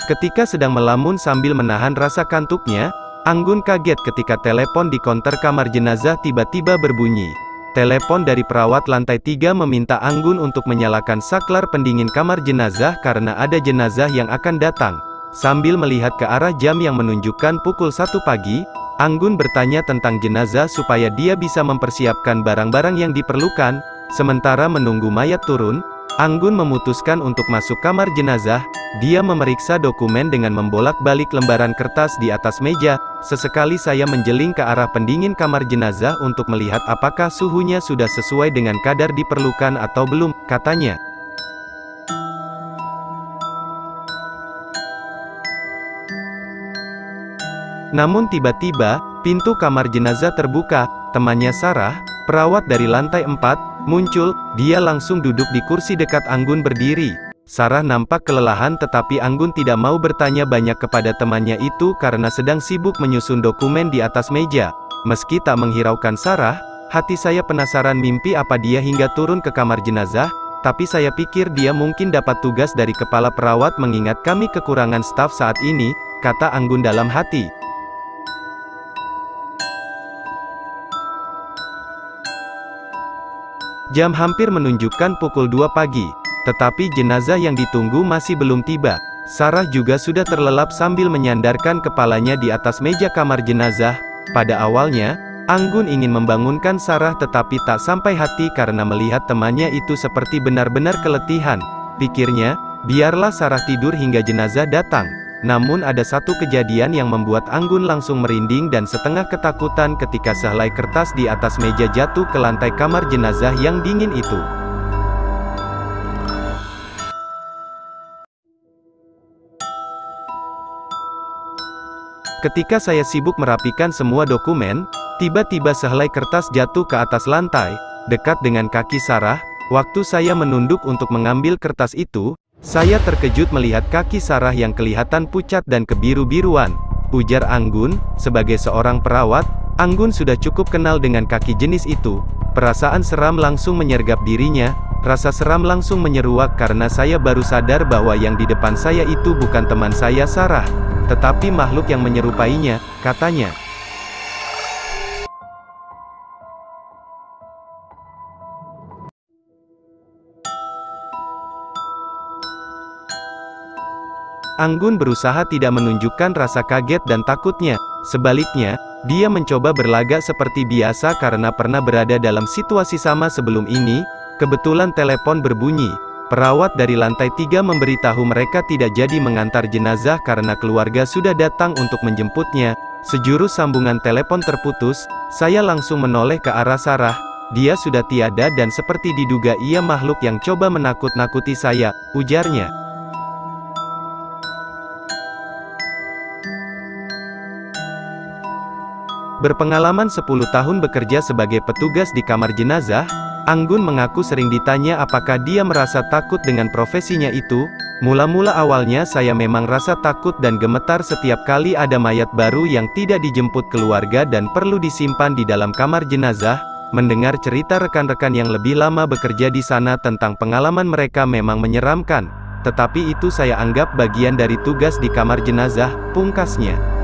Ketika sedang melamun sambil menahan rasa kantuknya, Anggun kaget ketika telepon di konter kamar jenazah tiba-tiba berbunyi. Telepon dari perawat lantai 3 meminta Anggun untuk menyalakan saklar pendingin kamar jenazah karena ada jenazah yang akan datang. Sambil melihat ke arah jam yang menunjukkan pukul 1 pagi, Anggun bertanya tentang jenazah supaya dia bisa mempersiapkan barang-barang yang diperlukan. Sementara menunggu mayat turun, Anggun memutuskan untuk masuk kamar jenazah. Dia memeriksa dokumen dengan membolak-balik lembaran kertas di atas meja. Sesekali saya menjeling ke arah pendingin kamar jenazah untuk melihat apakah suhunya sudah sesuai dengan kadar diperlukan atau belum, katanya. Namun tiba-tiba, pintu kamar jenazah terbuka. Temannya Sarah, perawat dari lantai 4, muncul. Dia langsung duduk di kursi dekat Anggun berdiri. Sarah nampak kelelahan tetapi Anggun tidak mau bertanya banyak kepada temannya itu karena sedang sibuk menyusun dokumen di atas meja. Meski tak menghiraukan Sarah, hati saya penasaran mimpi apa dia hingga turun ke kamar jenazah, tapi saya pikir dia mungkin dapat tugas dari kepala perawat mengingat kami kekurangan staf saat ini, kata Anggun dalam hati. Jam hampir menunjukkan pukul 2 pagi. Tetapi jenazah yang ditunggu masih belum tiba. Sarah juga sudah terlelap sambil menyandarkan kepalanya di atas meja kamar jenazah. Pada awalnya, Anggun ingin membangunkan Sarah tetapi tak sampai hati karena melihat temannya itu seperti benar-benar keletihan. Pikirnya, biarlah Sarah tidur hingga jenazah datang. Namun ada satu kejadian yang membuat Anggun langsung merinding dan setengah ketakutan ketika sehelai kertas di atas meja jatuh ke lantai kamar jenazah yang dingin itu. Ketika saya sibuk merapikan semua dokumen, tiba-tiba sehelai kertas jatuh ke atas lantai, dekat dengan kaki Sarah. Waktu saya menunduk untuk mengambil kertas itu, saya terkejut melihat kaki Sarah yang kelihatan pucat dan kebiru-biruan. Ujar Anggun, sebagai seorang perawat, Anggun sudah cukup kenal dengan kaki jenis itu. Perasaan seram langsung menyergap dirinya. Rasa seram langsung menyeruak karena saya baru sadar bahwa yang di depan saya itu bukan teman saya Sarah, tetapi makhluk yang menyerupainya, katanya. Anggun berusaha tidak menunjukkan rasa kaget dan takutnya. Sebaliknya, dia mencoba berlagak seperti biasa karena pernah berada dalam situasi sama sebelum ini. Kebetulan telepon berbunyi. Perawat dari lantai 3 memberitahu mereka tidak jadi mengantar jenazah karena keluarga sudah datang untuk menjemputnya. Sejurus sambungan telepon terputus, saya langsung menoleh ke arah Sarah. Dia sudah tiada dan seperti diduga ia makhluk yang coba menakut-nakuti saya, ujarnya. Berpengalaman 10 tahun bekerja sebagai petugas di kamar jenazah, Anggun mengaku sering ditanya apakah dia merasa takut dengan profesinya itu. Mula-mula awalnya saya memang rasa takut dan gemetar setiap kali ada mayat baru yang tidak dijemput keluarga dan perlu disimpan di dalam kamar jenazah. Mendengar cerita rekan-rekan yang lebih lama bekerja di sana tentang pengalaman mereka memang menyeramkan. Tetapi itu saya anggap bagian dari tugas di kamar jenazah, pungkasnya.